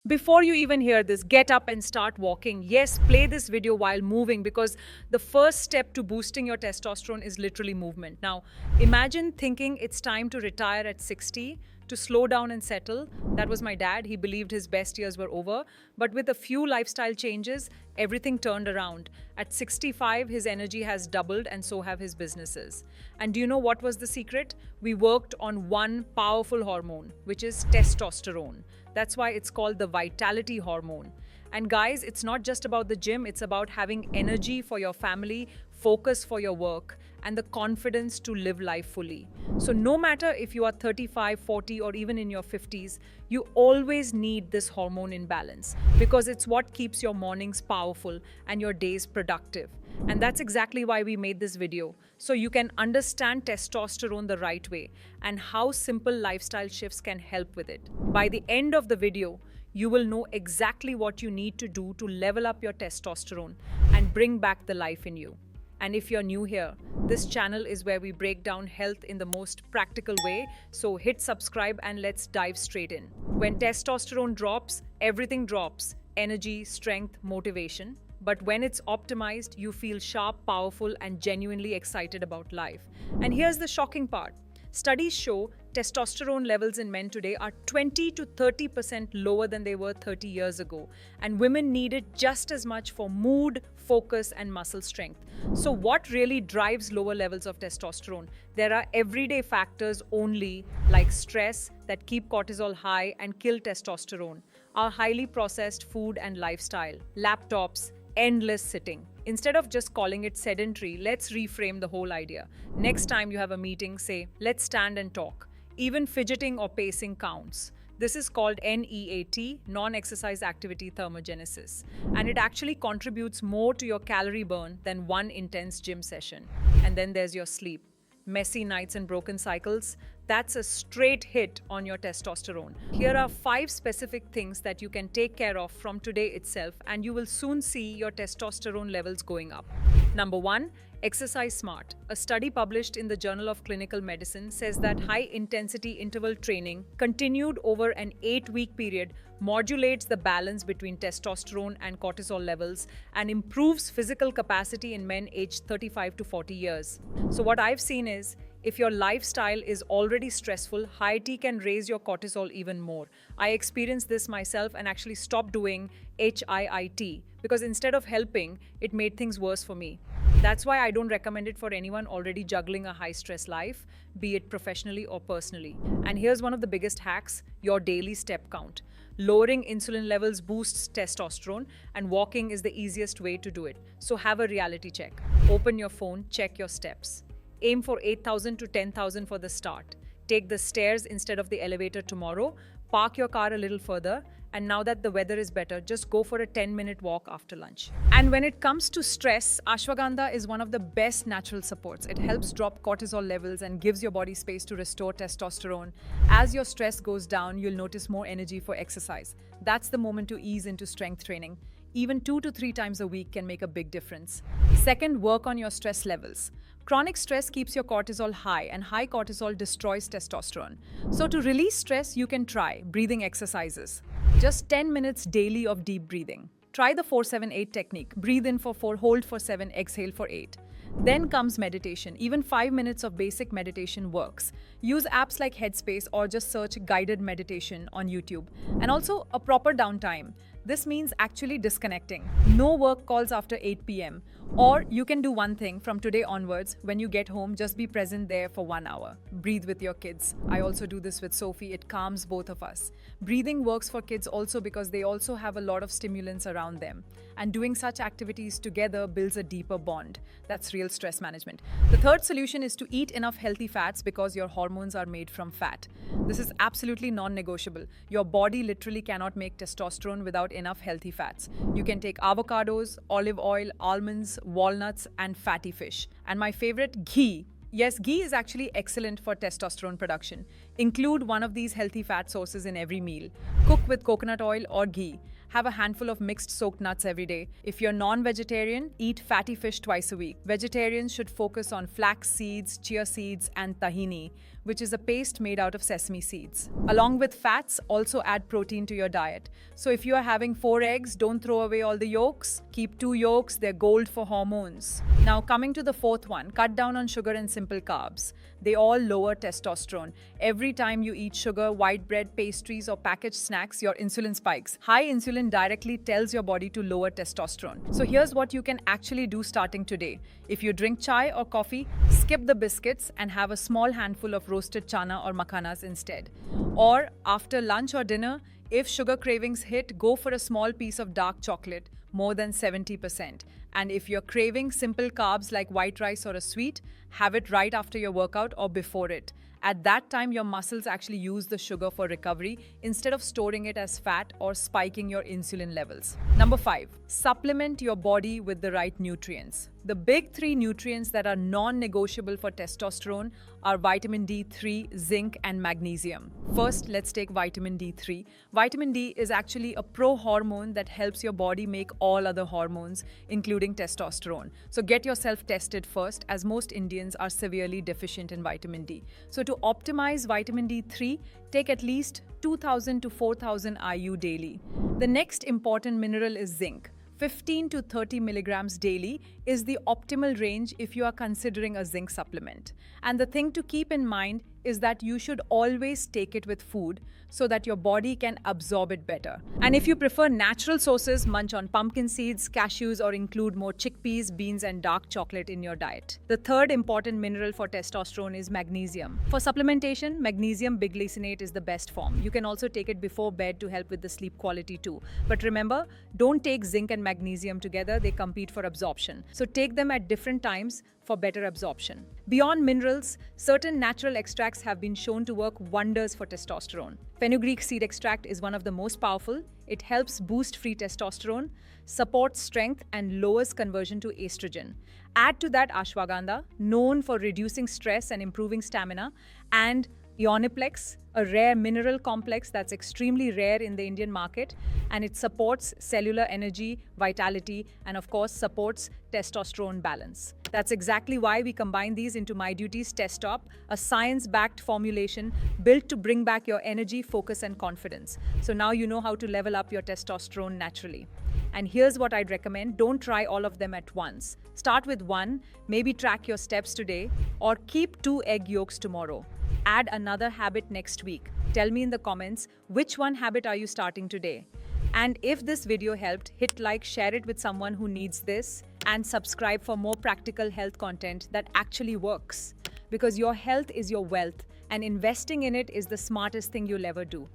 Before you even hear this, get up and start walking. Yes, play this video while moving because the first step to boosting your testosterone is literally movement. Now, imagine thinking it's time to retire at 60, to slow down and settle. That was my dad. He believed his best years were over. But with a few lifestyle changes, everything turned around. At 65, his energy has doubled and so have his businesses. And do you know what was the secret? We worked on one powerful hormone, which is testosterone. That's why it's called the vitality hormone. And guys, it's not just about the gym, it's about having energy for your family, focus for your work, and the confidence to live life fully. So, no matter if you are 35, 40, or even in your 50s, you always need this hormone in balance because it's what keeps your mornings powerful and your days productive. And that's exactly why we made this video, so you can understand testosterone the right way and how simple lifestyle shifts can help with it. By the end of the video, you will know exactly what you need to do to level up your testosterone and bring back the life in you. And if you're new here, this channel is where we break down health in the most practical way. So hit subscribe and let's dive straight in. When testosterone drops, everything drops: energy, strength, motivation. But when it's optimized, you feel sharp, powerful, and genuinely excited about life. And here's the shocking part. Studies show testosterone levels in men today are 20 to 30% lower than they were 30 years ago. And women need it just as much for mood, focus, and muscle strength. So, what really drives lower levels of testosterone? There are everyday factors only, like stress, that keep cortisol high and kill testosterone, our highly processed food and lifestyle, laptops, endless sitting. Instead of just calling it sedentary, let's reframe the whole idea. Next time you have a meeting, say, let's stand and talk. Even fidgeting or pacing counts. This is called NEAT, non-exercise activity thermogenesis, and it actually contributes more to your calorie burn than one intense gym session. And then there's your sleep. Messy nights and broken cycles, that's a straight hit on your testosterone. Here are 5 specific things that you can take care of from today itself, and you will soon see your testosterone levels going up. Number 1, exercise smart. A study published in the Journal of Clinical Medicine says that high-intensity interval training continued over an 8-week period modulates the balance between testosterone and cortisol levels and improves physical capacity in men aged 35 to 40 years. So what I've seen is, if your lifestyle is already stressful, high T can raise your cortisol even more. I experienced this myself and actually stopped doing HIIT because instead of helping, it made things worse for me. That's why I don't recommend it for anyone already juggling a high-stress life, be it professionally or personally. And here's one of the biggest hacks: your daily step count. Lowering insulin levels boosts testosterone, and walking is the easiest way to do it. So have a reality check. Open your phone, check your steps. Aim for 8,000 to 10,000 for the start. Take the stairs instead of the elevator tomorrow. Park your car a little further. And now that the weather is better, just go for a 10-minute walk after lunch. And when it comes to stress, ashwagandha is one of the best natural supports. It helps drop cortisol levels and gives your body space to restore testosterone. As your stress goes down, you'll notice more energy for exercise. That's the moment to ease into strength training. Even 2 to 3 times a week can make a big difference. Second, work on your stress levels. Chronic stress keeps your cortisol high, and high cortisol destroys testosterone. So to release stress, you can try breathing exercises. Just 10 minutes daily of deep breathing. Try the 4-7-8 technique. Breathe in for 4, hold for 7, exhale for 8. Then comes meditation. Even 5 minutes of basic meditation works. Use apps like Headspace or just search guided meditation on YouTube. And also a proper downtime. This means actually disconnecting. No work calls after 8 p.m. Or you can do one thing from today onwards. When you get home, just be present there for 1 hour. Breathe with your kids. I also do this with Sophie. It calms both of us. Breathing works for kids also because they also have a lot of stimulants around them. And doing such activities together builds a deeper bond. That's real stress management. The third solution is to eat enough healthy fats because your hormones are made from fat. This is absolutely non-negotiable. Your body literally cannot make testosterone without enough healthy fats. You can take avocados, olive oil, almonds, walnuts, and fatty fish. And my favorite, ghee. Yes, ghee is actually excellent for testosterone production. Include one of these healthy fat sources in every meal. Cook with coconut oil or ghee. have a handful of mixed soaked nuts every day. If you're non-vegetarian, eat fatty fish twice a week. Vegetarians should focus on flax seeds, chia seeds, and tahini, which is a paste made out of sesame seeds. Along with fats, also add protein to your diet. So if you are having 4 eggs, don't throw away all the yolks. Keep 2 yolks, they're gold for hormones. Now coming to the fourth one, cut down on sugar and simple carbs. They all lower testosterone. Every time you eat sugar, white bread, pastries, or packaged snacks, your insulin spikes. High insulin directly tells your body to lower testosterone. So here's what you can actually do starting today. If you drink chai or coffee, skip the biscuits and have a small handful of roasted chana or makhanas instead. Or after lunch or dinner, if sugar cravings hit, go for a small piece of dark chocolate, more than 70%. And if you're craving simple carbs like white rice or a sweet, have it right after your workout or before it. At that time, your muscles actually use the sugar for recovery instead of storing it as fat or spiking your insulin levels. Number 5, supplement your body with the right nutrients. The big 3 nutrients that are non-negotiable for testosterone are vitamin D3, zinc, and magnesium. First, let's take vitamin D3. Vitamin D is actually a pro-hormone that helps your body make all other hormones, including testosterone. So get yourself tested first, as most Indians are severely deficient in vitamin D. So to optimize vitamin D3, take at least 2000 to 4000 IU daily. The next important mineral is zinc. 15 to 30 milligrams daily is the optimal range if you are considering a zinc supplement. And the thing to keep in mind is that you should always take it with food so that your body can absorb it better. And if you prefer natural sources, munch on pumpkin seeds, cashews, or include more chickpeas, beans, and dark chocolate in your diet. The third important mineral for testosterone is magnesium. For supplementation, magnesium biglycinate is the best form. You can also take it before bed to help with the sleep quality too. But remember, don't take zinc and magnesium together, they compete for absorption. So take them at different times for better absorption. Beyond minerals, certain natural extracts have been shown to work wonders for testosterone. Fenugreek seed extract is one of the most powerful. It helps boost free testosterone, supports strength, and lowers conversion to estrogen. Add to that ashwagandha, known for reducing stress and improving stamina, and Ioniplex, a rare mineral complex that's extremely rare in the Indian market, and it supports cellular energy, vitality, and of course supports testosterone balance. That's exactly why we combine these into MyDuty's Test Top, a science-backed formulation built to bring back your energy, focus, and confidence. So now you know how to level up your testosterone naturally. And here's what I'd recommend. Don't try all of them at once. Start with 1, maybe track your steps today, or keep 2 egg yolks tomorrow. Add another habit next week. Tell me in the comments, which one habit are you starting today? And if this video helped, hit like, share it with someone who needs this, and subscribe for more practical health content that actually works. Because your health is your wealth, and investing in it is the smartest thing you'll ever do.